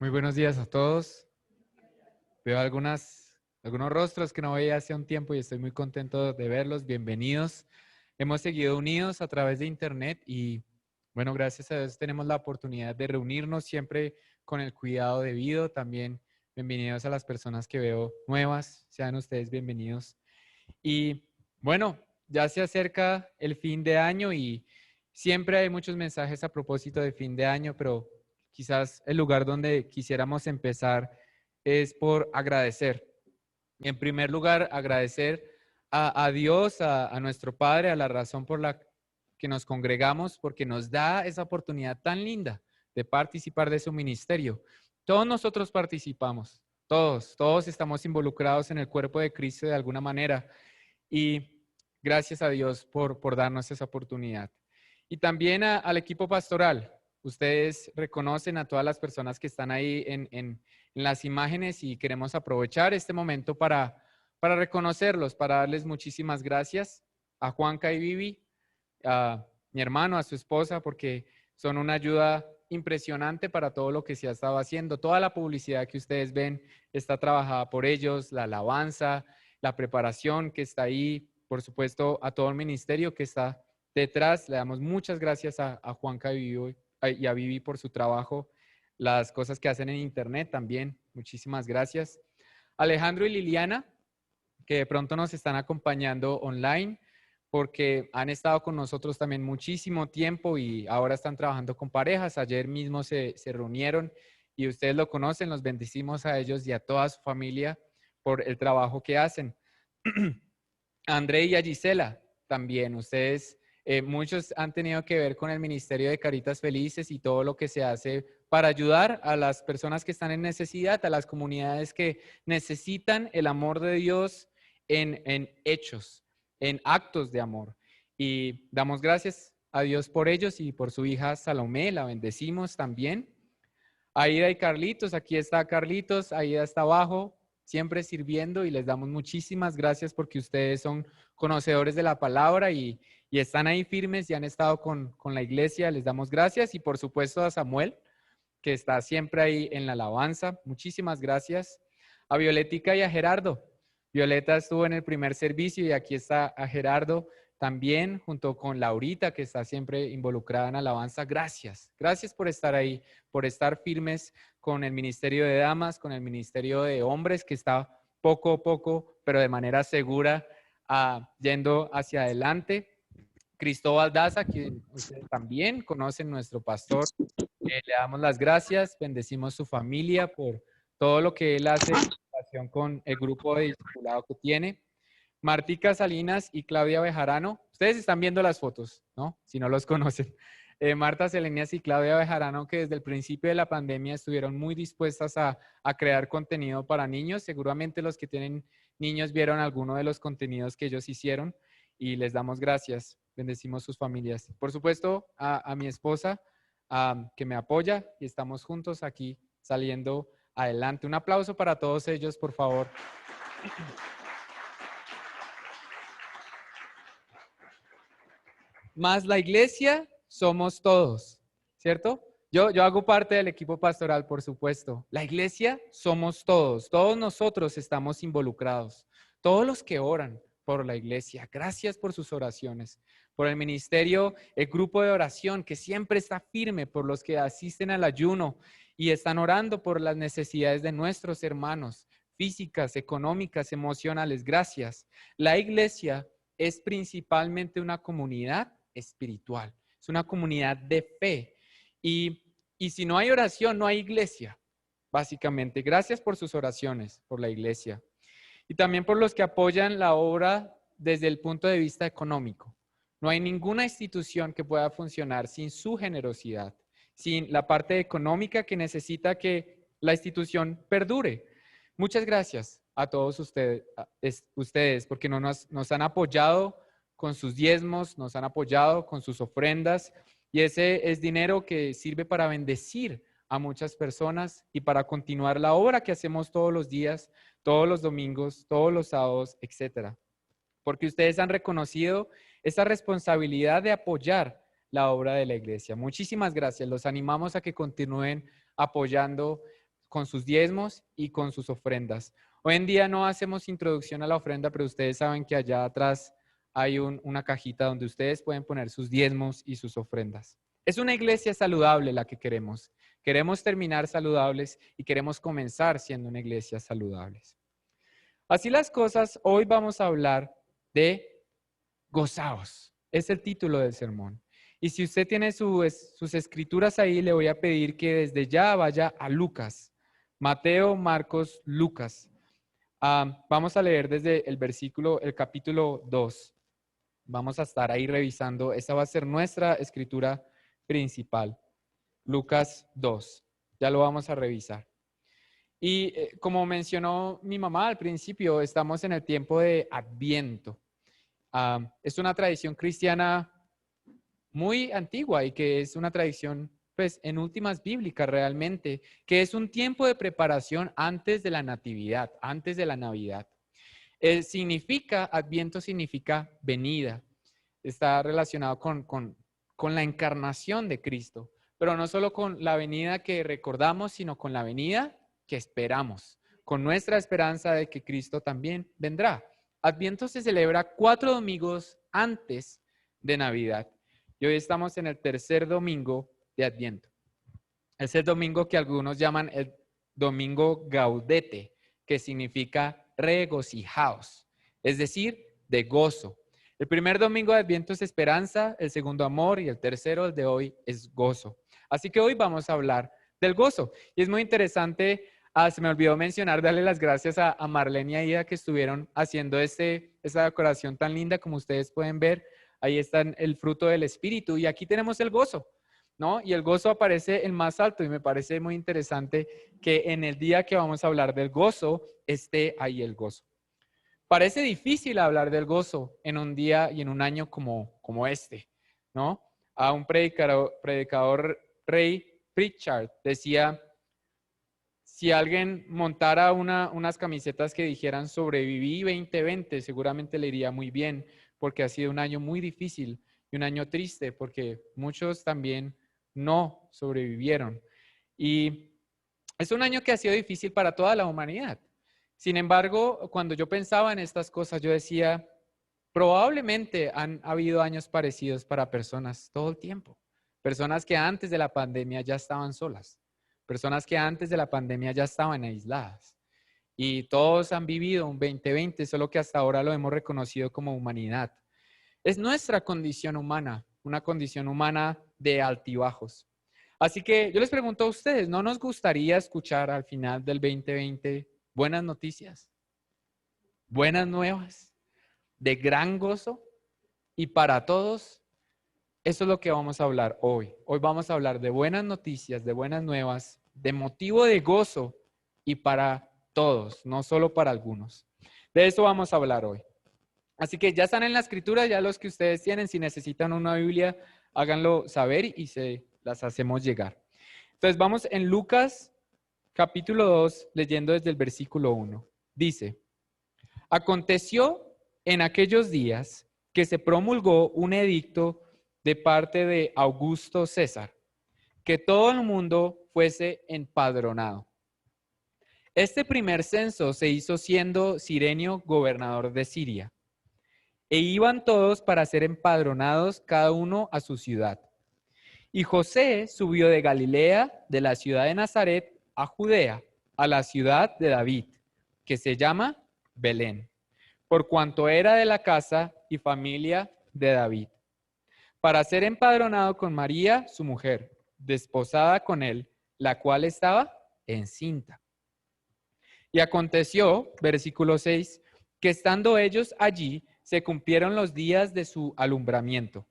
Muy buenos días a todos. Veo algunos rostros que no veía hace un tiempo y estoy muy contento de verlos. Bienvenidos. Hemos seguido unidos a través de internet y bueno, gracias a Dios tenemos la oportunidad de reunirnos siempre con el cuidado debido. También bienvenidos a las personas que veo nuevas. Sean ustedes bienvenidos. Y bueno, ya se acerca el fin de año y siempre hay muchos mensajes a propósito de fin de año, pero quizás el lugar donde quisiéramos empezar es por agradecer. En primer lugar, agradecer a Dios, a nuestro Padre, a la razón por la que nos congregamos, porque nos da esa oportunidad tan linda de participar de su ministerio. Todos nosotros participamos, todos estamos involucrados en el cuerpo de Cristo de alguna manera. Y gracias a Dios por darnos esa oportunidad. Y también al equipo pastoral. Ustedes reconocen a todas las personas que están ahí en las imágenes y queremos aprovechar este momento para reconocerlos, para darles muchísimas gracias a Juanca y Vivi, a mi hermano, a su esposa, porque son una ayuda impresionante para todo lo que se ha estado haciendo. Toda la publicidad que ustedes ven está trabajada por ellos, la alabanza, la preparación que está ahí, por supuesto, a todo el ministerio que está detrás. Le damos muchas gracias a Juanca y a Vivi por su trabajo, las cosas que hacen en internet también. Muchísimas gracias. Alejandro y Liliana, que de pronto nos están acompañando online, porque han estado con nosotros también muchísimo tiempo y ahora están trabajando con parejas. Ayer mismo se reunieron y ustedes lo conocen, los bendecimos a ellos y a toda su familia por el trabajo que hacen. A André y a Gisela también, ustedes, muchos han tenido que ver con el Ministerio de Caritas Felices y todo lo que se hace para ayudar a las personas que están en necesidad, a las comunidades que necesitan el amor de Dios en hechos, en actos de amor. Y damos gracias a Dios por ellos y por su hija Salomé, la bendecimos también. Aida y Carlitos, aquí está Carlitos, Aida está abajo, siempre sirviendo y les damos muchísimas gracias porque ustedes son conocedores de la palabra y están ahí firmes y han estado con la iglesia, les damos gracias y por supuesto a Samuel, que está siempre ahí en la alabanza, muchísimas gracias. A Violetica y a Gerardo. Violeta estuvo en el primer servicio y aquí está a Gerardo también, junto con Laurita, que está siempre involucrada en alabanza. Gracias, gracias por estar ahí, por estar firmes con el Ministerio de Damas, con el Ministerio de Hombres, que está poco a poco, pero de manera segura, yendo hacia adelante. Cristóbal Daza, quien ustedes también conocen, nuestro pastor. Le damos las gracias, bendecimos su familia por todo lo que él hace en relación con el grupo de discipulado que tiene. Martica Salinas y Claudia Bejarano, ustedes están viendo las fotos, ¿no? Si no los conocen. Marta Salinas y Claudia Bejarano, que desde el principio de la pandemia estuvieron muy dispuestas a crear contenido para niños. Seguramente los que tienen niños vieron alguno de los contenidos que ellos hicieron y les damos gracias. Bendecimos sus familias. Por supuesto, a mi esposa, que me apoya y estamos juntos aquí saliendo adelante. Un aplauso para todos ellos, por favor. Más la iglesia somos todos, ¿cierto? Yo hago parte del equipo pastoral, por supuesto. La iglesia somos todos nosotros estamos involucrados, todos los que oran por la iglesia. Gracias por sus oraciones, por el ministerio, el grupo de oración que siempre está firme, por los que asisten al ayuno y están orando por las necesidades de nuestros hermanos, físicas, económicas, emocionales. Gracias. La iglesia es principalmente una comunidad espiritual, es una comunidad de fe. Y si no hay oración, no hay iglesia, básicamente. Gracias por sus oraciones, por la iglesia. Y también por los que apoyan la obra desde el punto de vista económico. No hay ninguna institución que pueda funcionar sin su generosidad, sin la parte económica que necesita que la institución perdure. Muchas gracias a todos ustedes porque nos han apoyado con sus diezmos, nos han apoyado con sus ofrendas y ese es dinero que sirve para bendecir a muchas personas y para continuar la obra que hacemos todos los días, todos los domingos, todos los sábados, etcétera. Porque ustedes han reconocido esa responsabilidad de apoyar la obra de la iglesia. Muchísimas gracias. Los animamos a que continúen apoyando con sus diezmos y con sus ofrendas. Hoy en día no hacemos introducción a la ofrenda, pero ustedes saben que allá atrás hay una cajita donde ustedes pueden poner sus diezmos y sus ofrendas. Es una iglesia saludable la que queremos. Queremos terminar saludables y queremos comenzar siendo una iglesia saludables. Así las cosas, hoy vamos a hablar de gozaos. Es el título del sermón. Y si usted tiene sus escrituras ahí, le voy a pedir que desde ya vaya a Lucas. Mateo, Marcos, Lucas. Vamos a leer desde el capítulo 2. Vamos a estar ahí revisando. Esa va a ser nuestra escritura principal. Lucas 2. Ya lo vamos a revisar. Y como mencionó mi mamá al principio, estamos en el tiempo de Adviento. Es una tradición cristiana muy antigua y que es una tradición, pues, en últimas bíblicas realmente, que es un tiempo de preparación antes de la natividad, antes de la Navidad. Adviento significa venida. Está relacionado con la encarnación de Cristo, pero no solo con la venida que recordamos, sino con la venida que esperamos, con nuestra esperanza de que Cristo también vendrá. Adviento se celebra 4 domingos antes de Navidad y hoy estamos en el tercer domingo de Adviento. Es el domingo que algunos llaman el domingo gaudete, que significa regocijaos, es decir, de gozo. El primer domingo de Adviento es esperanza, el segundo amor y el tercero, el de hoy, es gozo. Así que hoy vamos a hablar del gozo. Y es muy interesante, se me olvidó mencionar, darle las gracias a Marlene y a Ida que estuvieron haciendo esta decoración tan linda como ustedes pueden ver. Ahí está el fruto del Espíritu y aquí tenemos el gozo, ¿no? Y el gozo aparece en más alto y me parece muy interesante que en el día que vamos a hablar del gozo esté ahí el gozo. Parece difícil hablar del gozo en un día y en un año como este, ¿no? A un predicador Ray Pritchard decía, si alguien montara unas camisetas que dijeran sobreviví 2020, seguramente le iría muy bien, porque ha sido un año muy difícil y un año triste, porque muchos también no sobrevivieron. Y es un año que ha sido difícil para toda la humanidad. Sin embargo, cuando yo pensaba en estas cosas, yo decía, probablemente han habido años parecidos para personas todo el tiempo. Personas que antes de la pandemia ya estaban solas. Personas que antes de la pandemia ya estaban aisladas. Y todos han vivido un 2020, solo que hasta ahora lo hemos reconocido como humanidad. Es nuestra condición humana, una condición humana de altibajos. Así que yo les pregunto a ustedes, ¿no nos gustaría escuchar al final del 2020 buenas noticias, buenas nuevas, de gran gozo? Y para todos, eso es lo que vamos a hablar hoy. Hoy vamos a hablar de buenas noticias, de buenas nuevas, de motivo de gozo y para todos, no solo para algunos. De eso vamos a hablar hoy. Así que ya están en la escritura, ya los que ustedes tienen, si necesitan una Biblia, háganlo saber y se las hacemos llegar. Entonces vamos en Lucas capítulo 2, leyendo desde el versículo 1. Dice, aconteció en aquellos días que se promulgó un edicto de parte de Augusto César, que todo el mundo fuese empadronado. Este primer censo se hizo siendo Cirenio gobernador de Siria. E iban todos para ser empadronados, cada uno a su ciudad. Y José subió de Galilea, de la ciudad de Nazaret, a Judea, a la ciudad de David, que se llama Belén, por cuanto era de la casa y familia de David, para ser empadronado con María, su mujer, desposada con él, la cual estaba encinta. Y aconteció, versículo 6, que estando ellos allí, se cumplieron los días de su alumbramiento.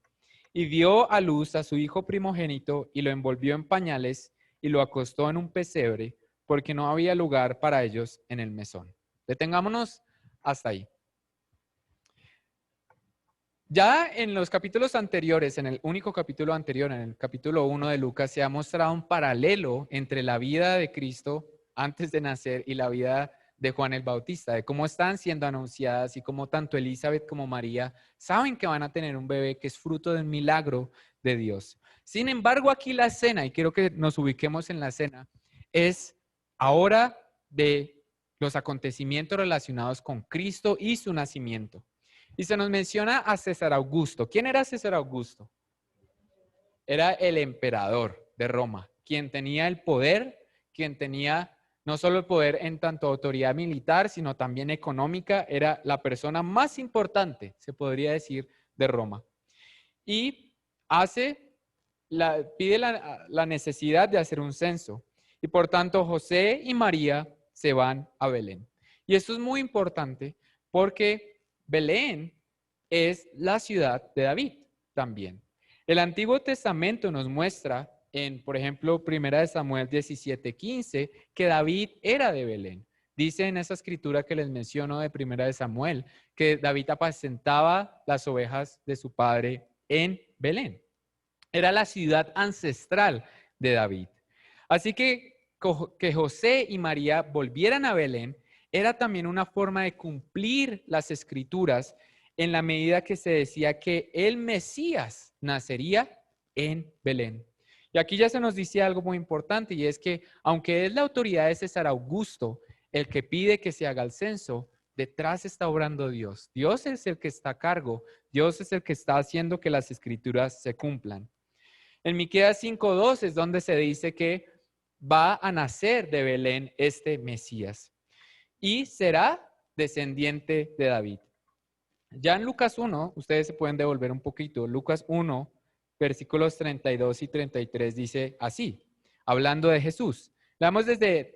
Y dio a luz a su hijo primogénito y lo envolvió en pañales y lo acostó en un pesebre, porque no había lugar para ellos en el mesón. Detengámonos hasta ahí. Ya en los capítulos anteriores, en el único capítulo anterior, en el capítulo 1 de Lucas, se ha mostrado un paralelo entre la vida de Cristo antes de nacer y la vida de Juan el Bautista, de cómo están siendo anunciadas y cómo tanto Elizabeth como María saben que van a tener un bebé que es fruto del milagro de Dios. Sin embargo, aquí la escena, y quiero que nos ubiquemos en la escena, es ahora de los acontecimientos relacionados con Cristo y su nacimiento. Y se nos menciona a César Augusto. ¿Quién era César Augusto? Era el emperador de Roma, quien tenía el poder, quien tenía no solo el poder en tanto autoridad militar, sino también económica. Era la persona más importante, se podría decir, de Roma. Y pide la necesidad de hacer un censo. Y por tanto, José y María se van a Belén. Y esto es muy importante porque Belén es la ciudad de David también. El Antiguo Testamento nos muestra en, por ejemplo, 1 Samuel 17:15, que David era de Belén. Dice en esa escritura que les menciono de 1 Samuel, que David apacentaba las ovejas de su padre en Belén. Era la ciudad ancestral de David. Así que José y María volvieran a Belén era también una forma de cumplir las escrituras en la medida que se decía que el Mesías nacería en Belén. Y aquí ya se nos dice algo muy importante, y es que aunque es la autoridad de César Augusto el que pide que se haga el censo, detrás está obrando Dios. Dios es el que está a cargo. Dios es el que está haciendo que las escrituras se cumplan. En Miqueas 5:2 es donde se dice que va a nacer de Belén este Mesías y será descendiente de David. Ya en Lucas 1, ustedes se pueden devolver un poquito. Lucas 1, versículos 32 y 33 dice así, hablando de Jesús. Leamos desde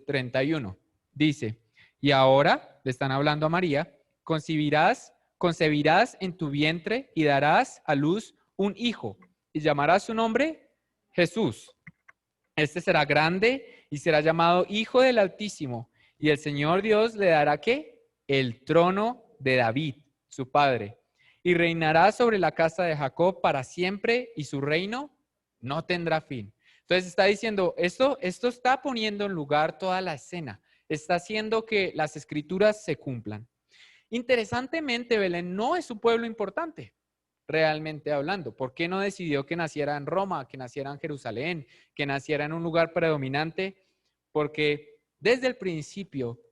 31. Dice, y ahora, le están hablando a María, concebirás en tu vientre y darás a luz un hijo y llamarás su nombre Jesús. Este será grande y será llamado Hijo del Altísimo. Y el Señor Dios le dará ¿qué? El trono de David, su padre. Y reinará sobre la casa de Jacob para siempre y su reino no tendrá fin. Entonces está diciendo, esto está poniendo en lugar toda la escena. Está haciendo que las escrituras se cumplan. Interesantemente, Belén no es un pueblo importante, realmente hablando. ¿Por qué no decidió que naciera en Roma, que naciera en Jerusalén, que naciera en un lugar predominante? Porque desde el principio,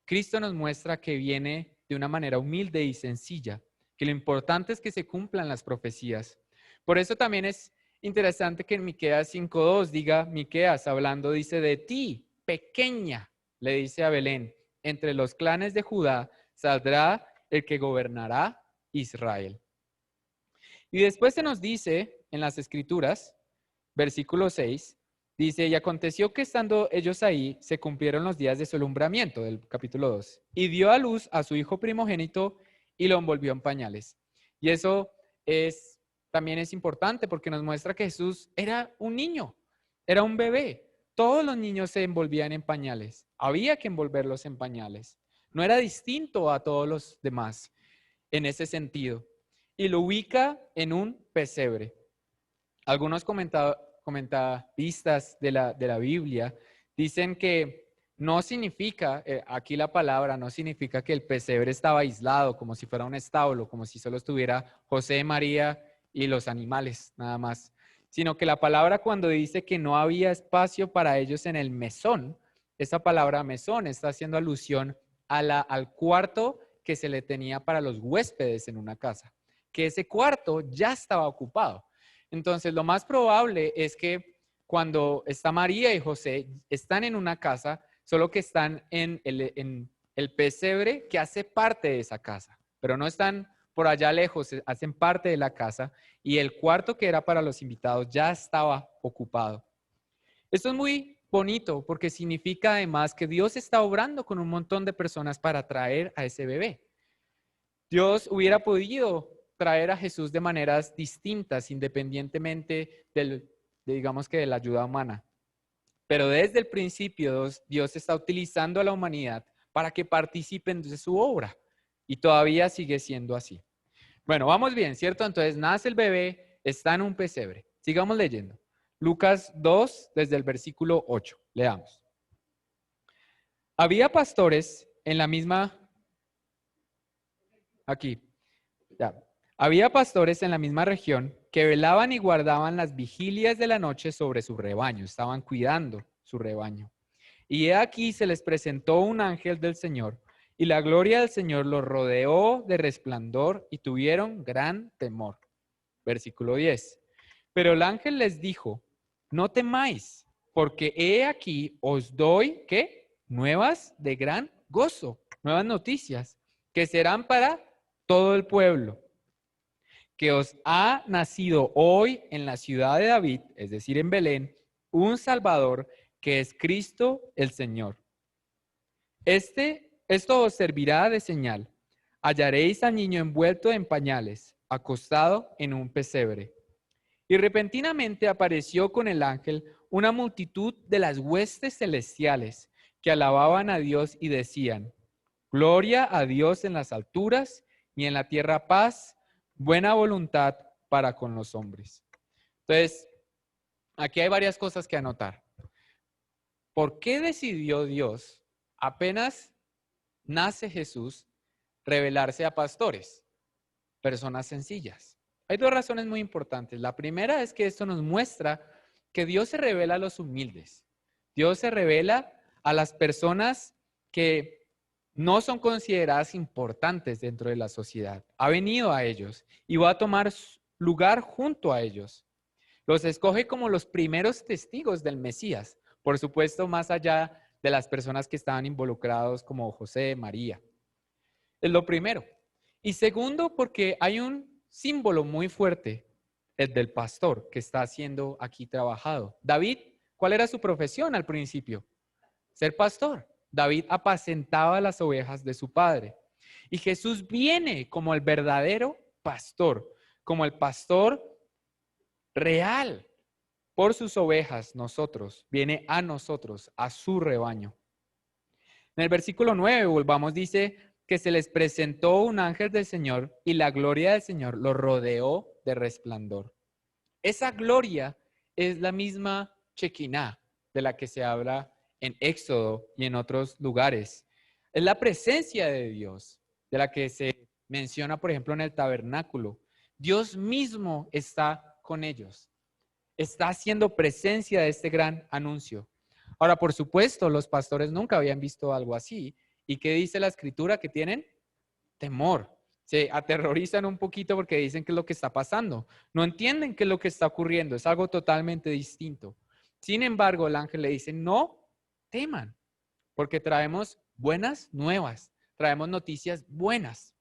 Cristo nos muestra que viene de una manera humilde y sencilla, que lo importante es que se cumplan las profecías. Por eso también es interesante que en Miqueas 5:2 diga, Miqueas hablando, dice, de ti, pequeña, le dice a Belén, entre los clanes de Judá saldrá el que gobernará Israel. Y después se nos dice en las escrituras, versículo 6, dice, y aconteció que estando ellos ahí, se cumplieron los días de su alumbramiento, del capítulo 2, y dio a luz a su hijo primogénito y lo envolvió en pañales. Y eso también es importante porque nos muestra que Jesús era un niño, era un bebé. Todos los niños se envolvían en pañales. Había que envolverlos en pañales. No era distinto a todos los demás en ese sentido. Y lo ubica en un pesebre. Algunos comentaristas de la Biblia dicen que no significa, aquí la palabra no significa que el pesebre estaba aislado, como si fuera un establo, como si solo estuviera José, María y los animales, nada más. Sino que la palabra cuando dice que no había espacio para ellos en el mesón, esa palabra mesón está haciendo alusión al cuarto que se le tenía para los huéspedes en una casa, que ese cuarto ya estaba ocupado. Entonces, lo más probable es que cuando está María y José, están en una casa, solo que están en el pesebre que hace parte de esa casa, pero no están por allá lejos, hacen parte de la casa y el cuarto que era para los invitados ya estaba ocupado. Esto es muy bonito porque significa además que Dios está obrando con un montón de personas para traer a ese bebé. Dios hubiera podido traer a Jesús de maneras distintas, independientemente digamos que de la ayuda humana. Pero desde el principio Dios está utilizando a la humanidad para que participen de su obra y todavía sigue siendo así. Bueno, vamos bien, ¿cierto? Entonces nace el bebé, está en un pesebre. Sigamos leyendo. Lucas 2, desde el versículo 8. Leamos. Había pastores en la misma... Aquí, ya. Había pastores en la misma región que velaban y guardaban las vigilias de la noche sobre su rebaño. Estaban cuidando su rebaño. Y he aquí se les presentó un ángel del Señor, y la gloria del Señor los rodeó de resplandor y tuvieron gran temor. Versículo 10. Pero el ángel les dijo, no temáis, porque he aquí os doy, ¿qué? Nuevas de gran gozo, nuevas noticias, que serán para todo el pueblo, que os ha nacido hoy en la ciudad de David, es decir, en Belén, un Salvador, que es Cristo el Señor. Esto os servirá de señal. Hallaréis al niño envuelto en pañales, acostado en un pesebre. Y repentinamente apareció con el ángel una multitud de las huestes celestiales que alababan a Dios y decían, gloria a Dios en las alturas y en la tierra paz, buena voluntad para con los hombres. Entonces, aquí hay varias cosas que anotar. ¿Por qué decidió Dios, apenas nace Jesús, revelarse a pastores, personas sencillas? Hay dos razones muy importantes. La primera es que esto nos muestra que Dios se revela a los humildes. Dios se revela a las personas que no son consideradas importantes dentro de la sociedad. Ha venido a ellos y va a tomar lugar junto a ellos. Los escoge como los primeros testigos del Mesías, por supuesto, más allá de las personas que estaban involucrados como José, María. Es lo primero. Y segundo, porque hay un símbolo muy fuerte, el del pastor, que está siendo aquí trabajado. David, ¿cuál era su profesión al principio? Ser pastor. David apacentaba las ovejas de su padre. Y Jesús viene como el verdadero pastor, como el pastor real por sus ovejas, nosotros, viene a nosotros, a su rebaño. En el versículo 9, volvamos, dice que se les presentó un ángel del Señor y la gloria del Señor los rodeó de resplandor. Esa gloria es la misma Shekinah de la que se habla en Éxodo y en otros lugares. Es la presencia de Dios, de la que se menciona, por ejemplo, en el tabernáculo. Dios mismo está con ellos. Está haciendo presencia de este gran anuncio. Ahora, por supuesto, los pastores nunca habían visto algo así. ¿Y qué dice la escritura? Que tienen temor. Se aterrorizan un poquito porque dicen qué es lo que está pasando. No entienden qué es lo que está ocurriendo. Es algo totalmente distinto. Sin embargo, el ángel le dice, no teman, porque traemos buenas nuevas, traemos noticias buenas.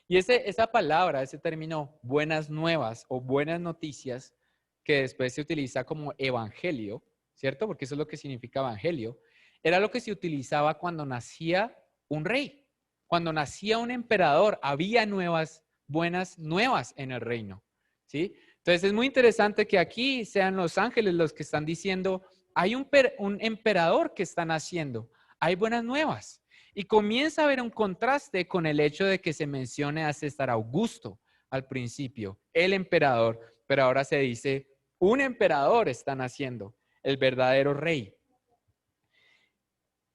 Y esa palabra, ese término buenas nuevas o buenas noticias, que después se utiliza como evangelio, ¿cierto? Porque eso es lo que significa evangelio, era lo que se utilizaba cuando nacía un rey, cuando nacía un emperador, había buenas nuevas en el reino, ¿sí? Entonces es muy interesante que aquí sean los ángeles los que están diciendo, hay un emperador que está naciendo, hay buenas nuevas. Y comienza a haber un contraste con el hecho de que se mencione a César Augusto al principio, el emperador, pero ahora se dice, un emperador está naciendo, el verdadero rey.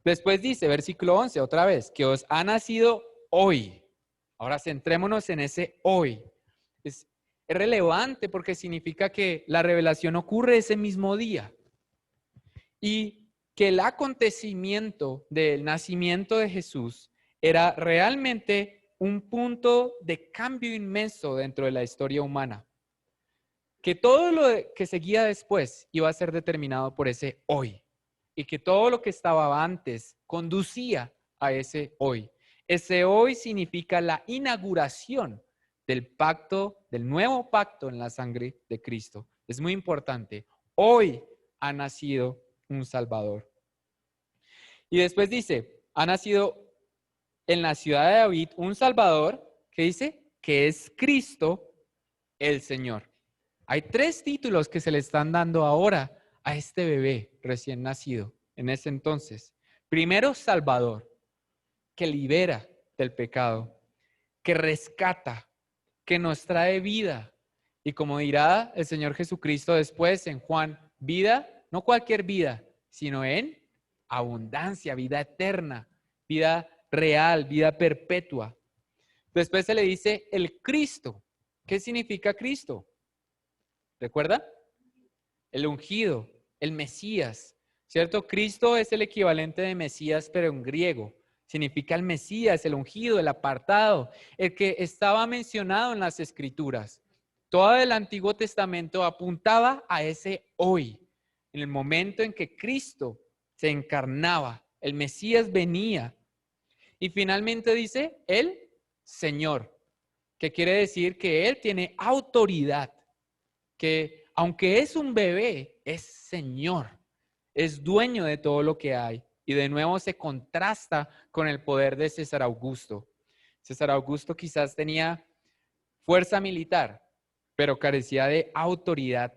Después dice, versículo 11, otra vez, que os ha nacido hoy. Ahora centrémonos en ese hoy. Es relevante porque significa que la revelación ocurre ese mismo día. Y que el acontecimiento del nacimiento de Jesús era realmente un punto de cambio inmenso dentro de la historia humana. Que todo lo que seguía después iba a ser determinado por ese hoy. Y que todo lo que estaba antes conducía a ese hoy. Ese hoy significa la inauguración del pacto, del nuevo pacto en la sangre de Cristo. Es muy importante. Hoy ha nacido un Salvador. Y después dice, ha nacido en la ciudad de David un Salvador, que dice que es Cristo el Señor. Hay tres títulos que se le están dando ahora a este bebé recién nacido en ese entonces. Primero, Salvador, que libera del pecado, que rescata, que nos trae vida. Y como dirá el Señor Jesucristo después en Juan, vida, no cualquier vida, sino en abundancia, vida eterna, vida real, vida perpetua. Después se le dice el Cristo. ¿Qué significa Cristo? ¿Recuerda? El ungido, el Mesías. ¿cierto? Cristo es el equivalente de Mesías, pero en griego. Significa el Mesías, el ungido, el apartado, el que estaba mencionado en las Escrituras. Todo el Antiguo Testamento apuntaba a ese hoy, en el momento en que Cristo se encarnaba, el Mesías venía. Y finalmente dice, el Señor, que quiere decir que Él tiene autoridad, que aunque es un bebé, es Señor, es dueño de todo lo que hay. Y de nuevo se contrasta con el poder de César Augusto. César Augusto quizás tenía fuerza militar, pero carecía de autoridad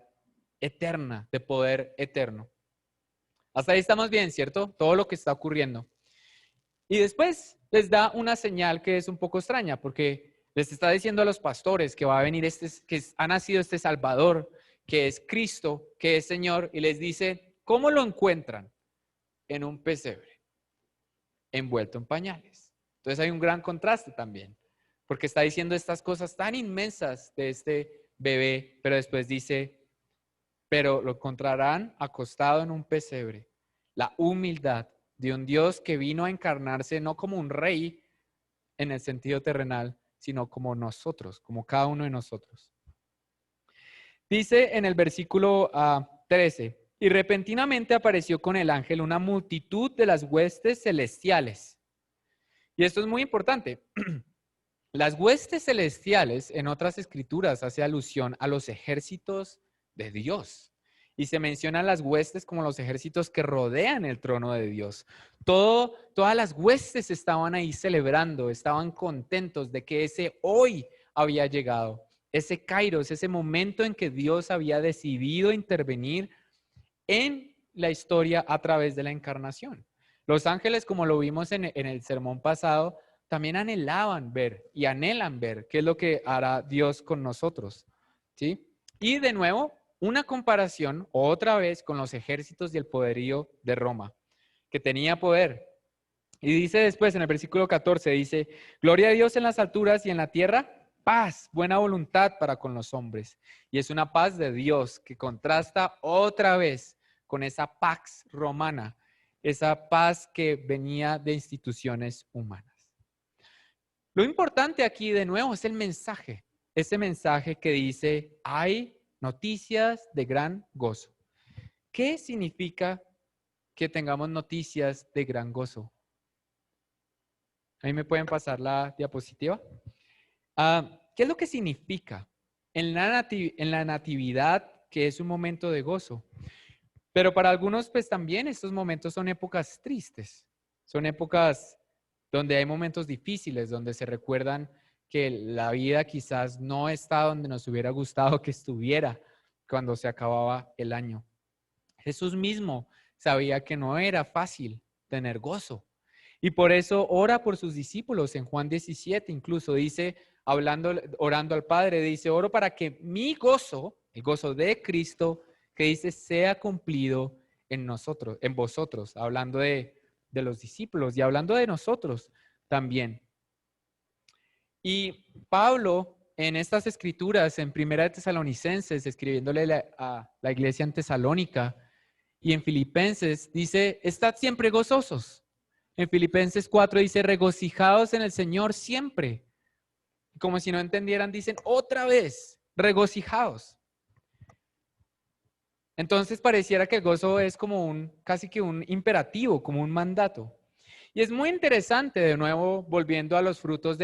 eterna, de poder eterno. Hasta ahí estamos bien, ¿cierto? Todo lo que está ocurriendo. Y después les da una señal que es un poco extraña, porque les está diciendo a los pastores que va a venir que ha nacido este Salvador, que es Cristo, que es Señor, y les dice, ¿cómo lo encuentran? En un pesebre, envuelto en pañales. Entonces hay un gran contraste también, porque está diciendo estas cosas tan inmensas de este bebé, pero después dice, pero lo encontrarán acostado en un pesebre. La humildad de un Dios que vino a encarnarse no como un rey en el sentido terrenal, sino como nosotros, como cada uno de nosotros. Dice en el versículo 13, y repentinamente apareció con el ángel una multitud de las huestes celestiales. Y esto es muy importante. Las huestes celestiales en otras escrituras hace alusión a los ejércitos de Dios. Y se mencionan las huestes como los ejércitos que rodean el trono de Dios. Todas las huestes estaban ahí celebrando, estaban contentos de que ese hoy había llegado. Ese kairos, ese momento en que Dios había decidido intervenir en la historia a través de la encarnación. Los ángeles, como lo vimos en el sermón pasado, también anhelaban ver y anhelan ver qué es lo que hará Dios con nosotros, ¿sí? Y de nuevo, una comparación otra vez con los ejércitos y el poderío de Roma, que tenía poder. Y dice después en el versículo 14, dice, gloria a Dios en las alturas y en la tierra, paz, buena voluntad para con los hombres. Y es una paz de Dios que contrasta otra vez con esa pax romana, esa paz que venía de instituciones humanas. Lo importante aquí de nuevo es el mensaje, ese mensaje que dice, hay noticias de gran gozo. ¿Qué significa que tengamos noticias de gran gozo? ¿A mí me pueden pasar la diapositiva? ¿Qué es lo que significa? En la natividad, que es un momento de gozo. Pero para algunos, pues también estos momentos son épocas tristes. Son épocas donde hay momentos difíciles, donde se recuerdan que la vida quizás no está donde nos hubiera gustado que estuviera cuando se acababa el año. Jesús mismo sabía que no era fácil tener gozo. Y por eso ora por sus discípulos. En Juan 17 incluso dice, orando al Padre, dice, oro para que mi gozo, el gozo de Cristo, que dice, sea cumplido en nosotros, en vosotros, hablando de los discípulos y hablando de nosotros también. Y Pablo, en estas escrituras, en Primera de Tesalonicenses, escribiéndole a la iglesia en Tesalónica y en Filipenses, dice, estad siempre gozosos. En Filipenses 4 dice, regocijaos en el Señor siempre. Como si no entendieran, dicen otra vez, regocijaos. Entonces pareciera que el gozo es como casi que un imperativo, como un mandato. Y es muy interesante, de nuevo, volviendo a los frutos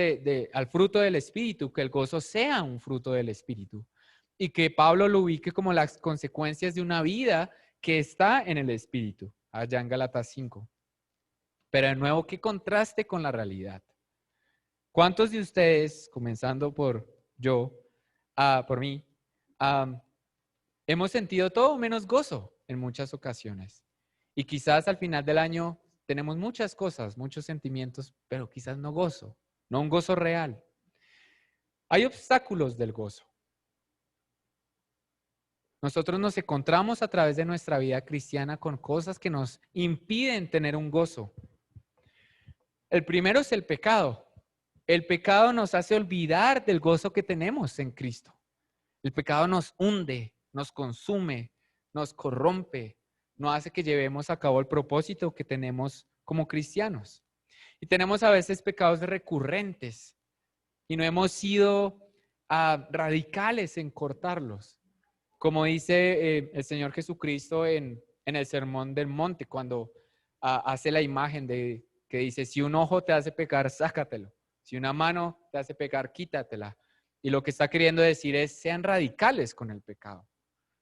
al fruto del Espíritu, que el gozo sea un fruto del Espíritu. Y que Pablo lo ubique como las consecuencias de una vida que está en el Espíritu, allá en Gálatas 5. Pero de nuevo, qué contraste con la realidad. ¿Cuántos de ustedes, comenzando por yo, por mí, hemos sentido todo menos gozo en muchas ocasiones? Y quizás al final del año tenemos muchas cosas, muchos sentimientos, pero quizás no gozo, no un gozo real. Hay obstáculos del gozo. Nosotros nos encontramos a través de nuestra vida cristiana con cosas que nos impiden tener un gozo. El primero es el pecado. El pecado nos hace olvidar del gozo que tenemos en Cristo. El pecado nos hunde, nos consume, nos corrompe, no hace que llevemos a cabo el propósito que tenemos como cristianos. Y tenemos a veces pecados recurrentes y no hemos sido radicales en cortarlos. Como dice el Señor Jesucristo en el Sermón del Monte, cuando hace la imagen que dice, si un ojo te hace pecar, sácatelo. Si una mano te hace pecar, quítatela. Y lo que está queriendo decir es, sean radicales con el pecado.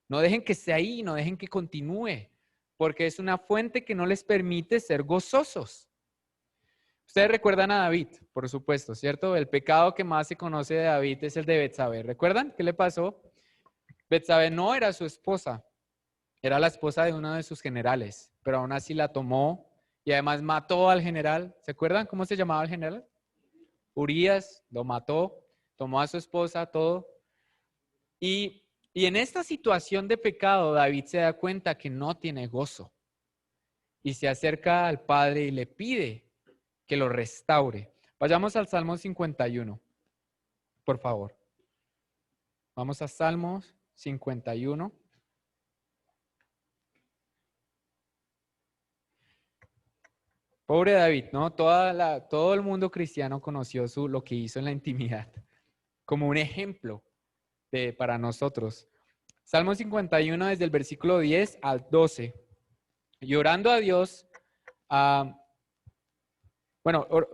No dejen que esté ahí, no dejen que continúe, porque es una fuente que no les permite ser gozosos. Ustedes recuerdan a David, por supuesto, ¿cierto? El pecado que más se conoce de David es el de Betsabé. ¿Recuerdan qué le pasó? Betsabé no era su esposa, era la esposa de uno de sus generales, pero aún así la tomó y además mató al general. ¿Se acuerdan cómo se llamaba el general? Urías, lo mató, tomó a su esposa, todo. Y en esta situación de pecado, David se da cuenta que no tiene gozo y se acerca al Padre y le pide que lo restaure. Vayamos al Salmo 51, por favor. Vamos a Salmos 51. Pobre David, ¿no? Todo el mundo cristiano conoció lo que hizo en la intimidad, como un ejemplo para nosotros. Salmo 51 desde el versículo 10 al 12. Y orando a Dios,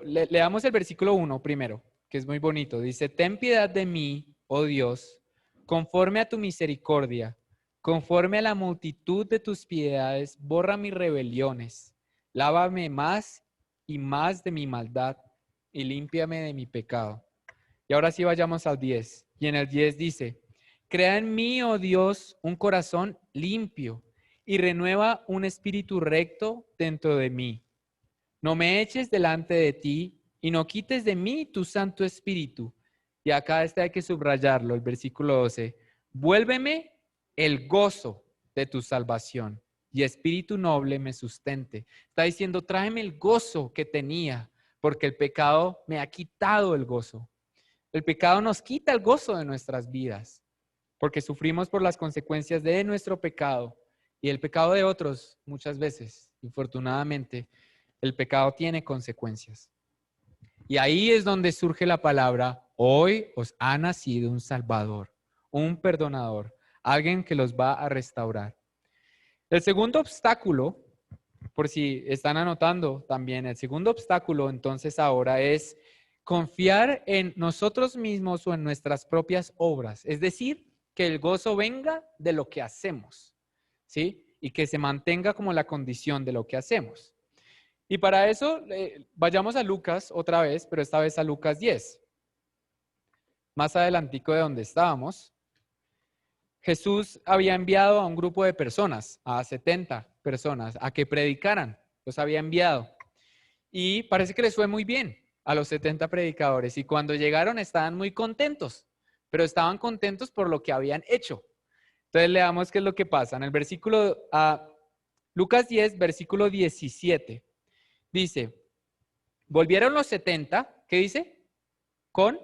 leamos el versículo 1 primero, que es muy bonito. Dice, ten piedad de mí, oh Dios, conforme a tu misericordia, conforme a la multitud de tus piedades, borra mis rebeliones. Lávame más y más de mi maldad y límpiame de mi pecado. Y ahora sí vayamos al 10. Y en el 10 dice, crea en mí, oh Dios, un corazón limpio y renueva un espíritu recto dentro de mí. No me eches delante de ti y no quites de mí tu Santo Espíritu. Y acá hay que subrayarlo, el versículo 12. Vuélveme el gozo de tu salvación y espíritu noble me sustente. Está diciendo, tráeme el gozo que tenía, porque el pecado me ha quitado el gozo. El pecado nos quita el gozo de nuestras vidas, porque sufrimos por las consecuencias de nuestro pecado y el pecado de otros muchas veces, infortunadamente. El pecado tiene consecuencias. Y ahí es donde surge la palabra, hoy os ha nacido un Salvador, un perdonador, alguien que los va a restaurar. El segundo obstáculo, por si están anotando también, el segundo obstáculo entonces ahora es confiar en nosotros mismos o en nuestras propias obras. Es decir, que el gozo venga de lo que hacemos, ¿sí? Y que se mantenga como la condición de lo que hacemos. Y para eso, vayamos a Lucas otra vez, pero esta vez a Lucas 10. Más adelantico de donde estábamos, Jesús había enviado a un grupo de personas, a 70 personas, a que predicaran. Los había enviado. Y parece que les fue muy bien a los 70 predicadores. Y cuando llegaron estaban muy contentos, pero estaban contentos por lo que habían hecho. Entonces leamos qué es lo que pasa. En el versículo, Lucas 10, versículo 17. Dice, volvieron los 70, ¿qué dice? Con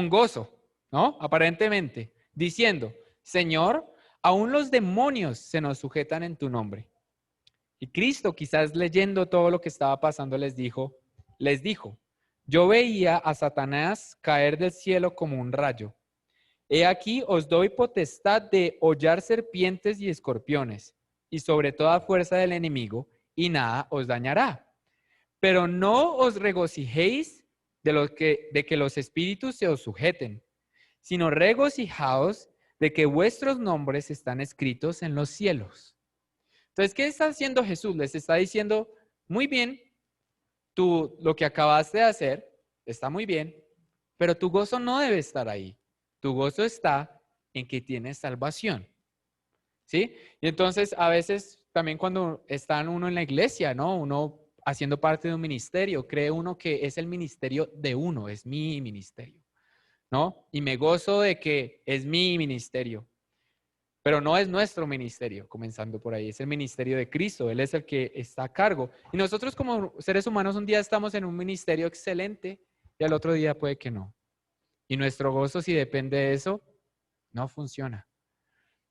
gozo, ¿no? Aparentemente, diciendo, Señor, aún los demonios se nos sujetan en tu nombre. Y Cristo, quizás leyendo todo lo que estaba pasando, les dijo, yo veía a Satanás caer del cielo como un rayo. He aquí os doy potestad de hollar serpientes y escorpiones, y sobre toda fuerza del enemigo, y nada os dañará. Pero no os regocijéis de que los espíritus se os sujeten, sino regocijaos de que vuestros nombres están escritos en los cielos. Entonces, ¿qué está haciendo Jesús? Les está diciendo, muy bien, lo que acabaste de hacer está muy bien, pero tu gozo no debe estar ahí. Tu gozo está en que tienes salvación. ¿Sí? Y entonces, a veces, también cuando está uno en la iglesia, ¿no? Uno haciendo parte de un ministerio, cree uno que es el ministerio de uno, es mi ministerio, ¿no? Y me gozo de que es mi ministerio, pero no es nuestro ministerio, comenzando por ahí, es el ministerio de Cristo, Él es el que está a cargo. Y nosotros como seres humanos un día estamos en un ministerio excelente y al otro día puede que no. Y nuestro gozo, si depende de eso, no funciona.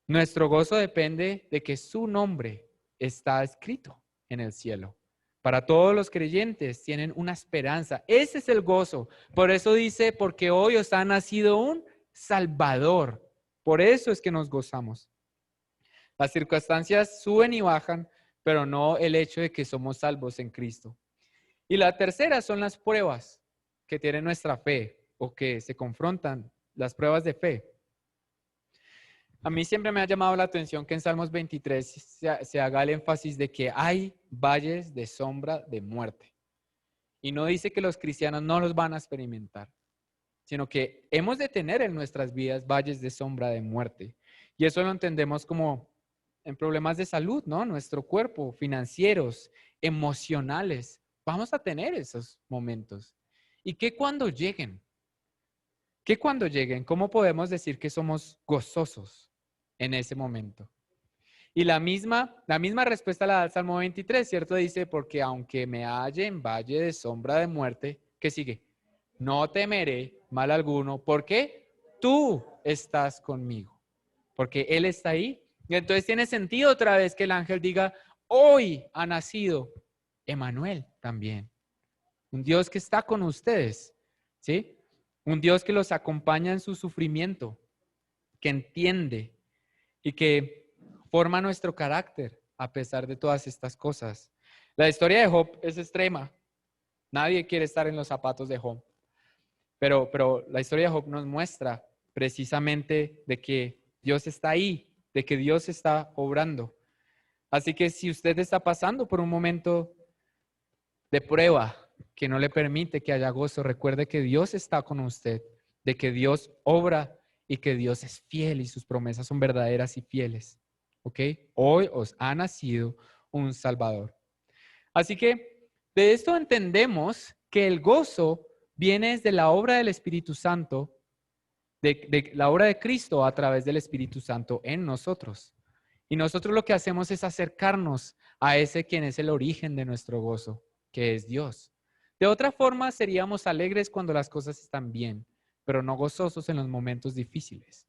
Nuestro gozo depende de que su nombre está escrito en el cielo. Para todos los creyentes tienen una esperanza. Ese es el gozo. Por eso dice, porque hoy os ha nacido un Salvador. Por eso es que nos gozamos. Las circunstancias suben y bajan, pero no el hecho de que somos salvos en Cristo. Y la tercera son las pruebas que tiene nuestra fe o que se confrontan, las pruebas de fe. A mí siempre me ha llamado la atención que en Salmos 23 se haga el énfasis de que hay valles de sombra de muerte. Y no dice que los cristianos no los van a experimentar, sino que hemos de tener en nuestras vidas valles de sombra de muerte. Y eso lo entendemos como en problemas de salud, ¿no? Nuestro cuerpo, financieros, emocionales. Vamos a tener esos momentos. ¿Y qué cuando lleguen? ¿Qué cuando lleguen? ¿Cómo podemos decir que somos gozosos en ese momento? Y la misma respuesta la da el Salmo 23, ¿cierto? Dice, porque aunque me halle en valle de sombra de muerte, ¿qué sigue? No temeré mal alguno, porque tú estás conmigo, porque Él está ahí. Y entonces tiene sentido otra vez que el ángel diga, hoy ha nacido Emmanuel también, un Dios que está con ustedes, ¿sí? Un Dios que los acompaña en su sufrimiento, que entiende y que forma nuestro carácter a pesar de todas estas cosas. La historia de Job es extrema. Nadie quiere estar en los zapatos de Job. Pero la historia de Job nos muestra precisamente de que Dios está ahí, de que Dios está obrando. Así que si usted está pasando por un momento de prueba que no le permite que haya gozo, recuerde que Dios está con usted, de que Dios obra y que Dios es fiel y sus promesas son verdaderas y fieles. ¿Ok? Hoy os ha nacido un Salvador. Así que de esto entendemos que el gozo viene desde la obra del Espíritu Santo, de la obra de Cristo a través del Espíritu Santo en nosotros. Y nosotros lo que hacemos es acercarnos a ese quien es el origen de nuestro gozo, que es Dios. De otra forma, seríamos alegres cuando las cosas están bien, pero no gozosos en los momentos difíciles.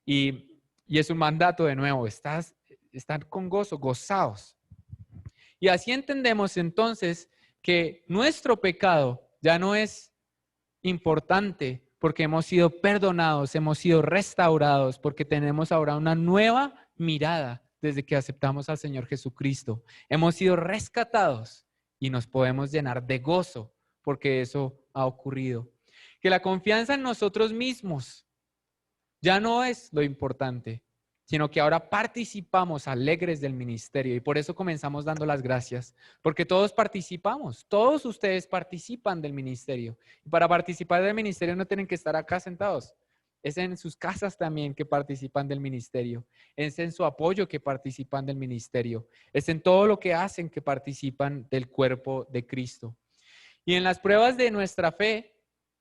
Y es un mandato de nuevo, están con gozo, gozaos. Y así entendemos entonces que nuestro pecado ya no es importante porque hemos sido perdonados, hemos sido restaurados, porque tenemos ahora una nueva mirada desde que aceptamos al Señor Jesucristo. Hemos sido rescatados y nos podemos llenar de gozo porque eso ha ocurrido. Que la confianza en nosotros mismos ya no es lo importante, sino que ahora participamos alegres del ministerio y por eso comenzamos dando las gracias, porque todos participamos, todos ustedes participan del ministerio. Y para participar del ministerio no tienen que estar acá sentados, es en sus casas también que participan del ministerio, es en su apoyo que participan del ministerio, es en todo lo que hacen que participan del cuerpo de Cristo. Y en las pruebas de nuestra fe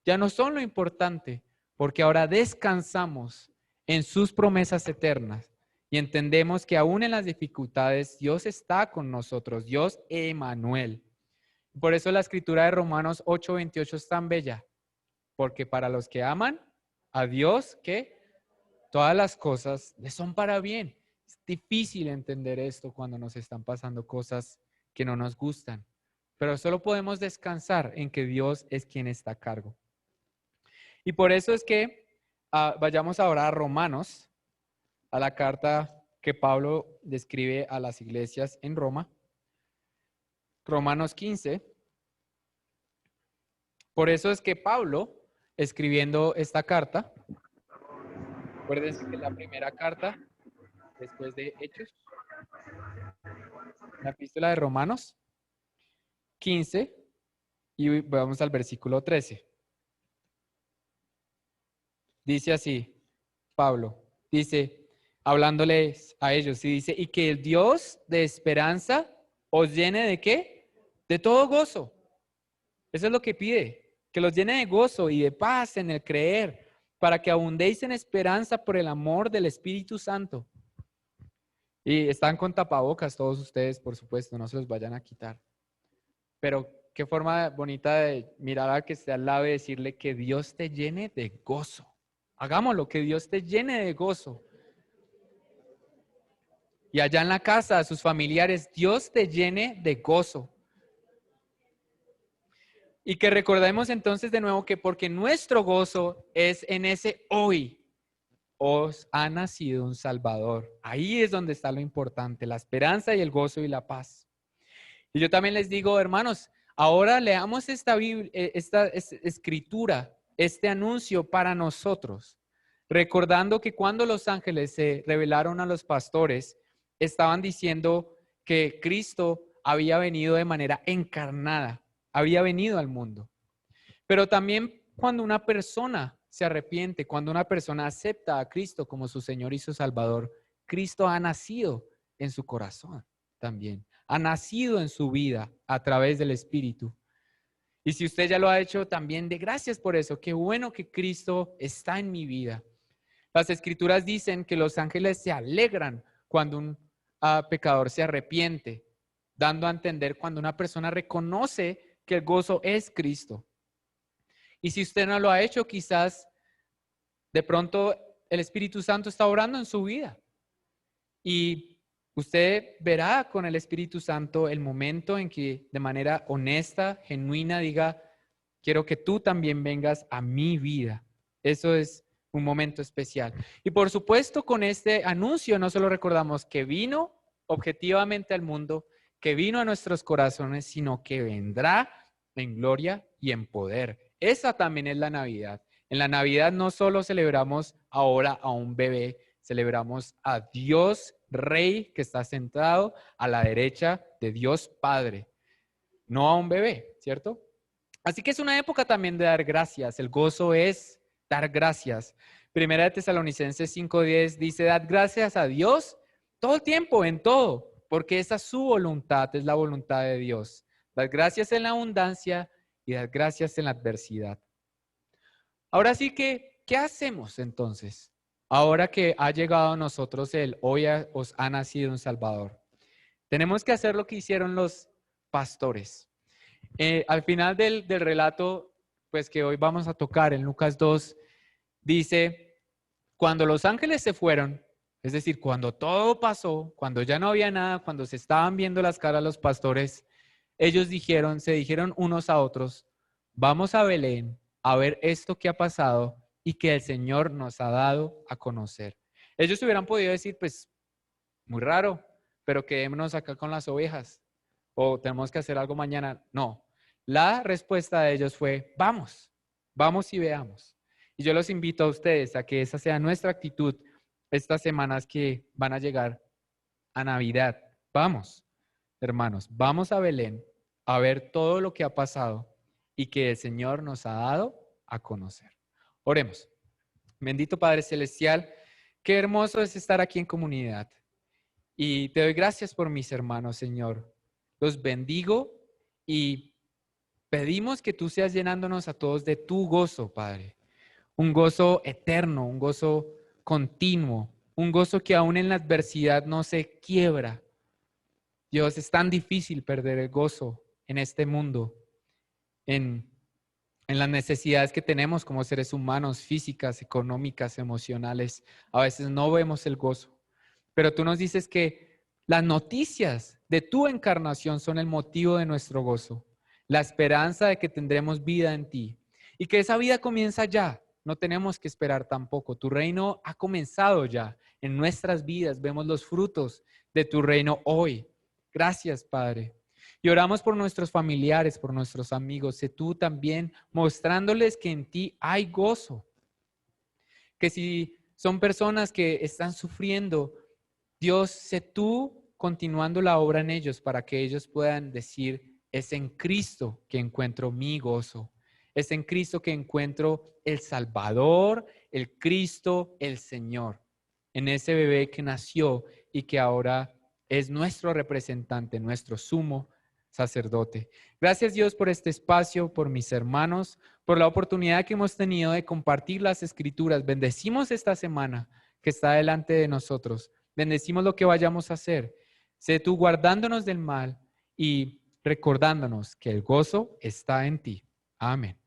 ya no son lo importante, porque ahora descansamos en sus promesas eternas y entendemos que aún en las dificultades Dios está con nosotros, Dios Emmanuel. Por eso la escritura de Romanos 8:28 es tan bella, porque para los que aman a Dios, que todas las cosas les son para bien. Es difícil entender esto cuando nos están pasando cosas que no nos gustan, pero solo podemos descansar en que Dios es quien está a cargo. Y por eso es que vayamos ahora a Romanos, a la carta que Pablo describe a las iglesias en Roma. Romanos 15. Por eso es que Pablo, escribiendo esta carta, acuérdense que la primera carta, después de Hechos, la epístola de Romanos 15, y vamos al versículo 13. Dice así, Pablo, dice, hablándoles a ellos, y dice, y que el Dios de esperanza os llene de ¿qué? De todo gozo. Eso es lo que pide, que los llene de gozo y de paz en el creer, para que abundéis en esperanza por el amor del Espíritu Santo. Y están con tapabocas todos ustedes, por supuesto, no se los vayan a quitar. Pero qué forma bonita de mirar al que esté al lado y decirle que Dios te llene de gozo. Hagámoslo, que Dios te llene de gozo. y allá en la casa de sus familiares, Dios te llene de gozo. Y que recordemos entonces de nuevo que porque nuestro gozo es en ese hoy, os ha nacido un Salvador. Ahí es donde está lo importante, la esperanza y el gozo y la paz. Y yo también les digo, hermanos, ahora leamos esta escritura, este anuncio para nosotros, recordando que cuando los ángeles se revelaron a los pastores, estaban diciendo que Cristo había venido de manera encarnada, había venido al mundo. Pero también cuando una persona se arrepiente, cuando una persona acepta a Cristo como su Señor y su Salvador, Cristo ha nacido en su corazón también. Ha nacido en su vida a través del Espíritu. Y si usted ya lo ha hecho, también de gracias por eso. Qué bueno que Cristo está en mi vida. Las Escrituras dicen que los ángeles se alegran cuando un pecador se arrepiente, dando a entender cuando una persona reconoce que el gozo es Cristo. Y si usted no lo ha hecho, quizás de pronto el Espíritu Santo está obrando en su vida. Y usted verá con el Espíritu Santo el momento en que de manera honesta, genuina, diga, quiero que tú también vengas a mi vida. Eso es un momento especial. Y por supuesto, con este anuncio no solo recordamos que vino objetivamente al mundo, que vino a nuestros corazones, sino que vendrá en gloria y en poder. Esa también es la Navidad. En la Navidad no solo celebramos ahora a un bebé, celebramos a Dios Rey que está sentado a la derecha de Dios Padre, no a un bebé, ¿cierto? Así que es una época también de dar gracias. El gozo es dar gracias. Primera de Tesalonicenses 5:10 dice, dad gracias a Dios todo el tiempo, en todo, porque esa es su voluntad, es la voluntad de Dios. Dad gracias en la abundancia y dad gracias en la adversidad. Ahora sí que, ¿qué hacemos entonces? Ahora que ha llegado a nosotros hoy os ha nacido un Salvador. Tenemos que hacer lo que hicieron los pastores. Al final del relato, pues que hoy vamos a tocar en Lucas 2, dice, cuando los ángeles se fueron, es decir, cuando todo pasó, cuando ya no había nada, cuando se estaban viendo las caras los pastores, ellos se dijeron unos a otros, vamos a Belén a ver esto que ha pasado y que el Señor nos ha dado a conocer. Ellos hubieran podido decir, pues, muy raro, pero quedémonos acá con las ovejas o tenemos que hacer algo mañana. No, la respuesta de ellos fue, vamos y veamos. Y yo los invito a ustedes a que esa sea nuestra actitud estas semanas que van a llegar a Navidad. Vamos, hermanos, vamos a Belén a ver todo lo que ha pasado y que el Señor nos ha dado a conocer. Oremos. Bendito Padre Celestial, qué hermoso es estar aquí en comunidad. Y te doy gracias por mis hermanos, Señor. Los bendigo y pedimos que tú seas llenándonos a todos de tu gozo, Padre. Un gozo eterno, un gozo continuo, un gozo que aún en la adversidad no se quiebra. Dios, es tan difícil perder el gozo en este mundo, en las necesidades que tenemos como seres humanos, físicas, económicas, emocionales. A veces no vemos el gozo, pero tú nos dices que las noticias de tu encarnación son el motivo de nuestro gozo, la esperanza de que tendremos vida en ti y que esa vida comienza ya. No tenemos que esperar tampoco. Tu reino ha comenzado ya en nuestras vidas. Vemos los frutos de tu reino hoy. Gracias, Padre. Y oramos por nuestros familiares, por nuestros amigos. Sé tú también mostrándoles que en ti hay gozo. Que si son personas que están sufriendo, Dios, sé tú continuando la obra en ellos para que ellos puedan decir, es en Cristo que encuentro mi gozo. Es en Cristo que encuentro el Salvador, el Cristo, el Señor. En ese bebé que nació y que ahora es nuestro representante, nuestro sumo sacerdote. Gracias, Dios, por este espacio, por mis hermanos, por la oportunidad que hemos tenido de compartir las Escrituras. Bendecimos esta semana que está delante de nosotros. Bendecimos lo que vayamos a hacer. Sé tú guardándonos del mal y recordándonos que el gozo está en ti. Amén.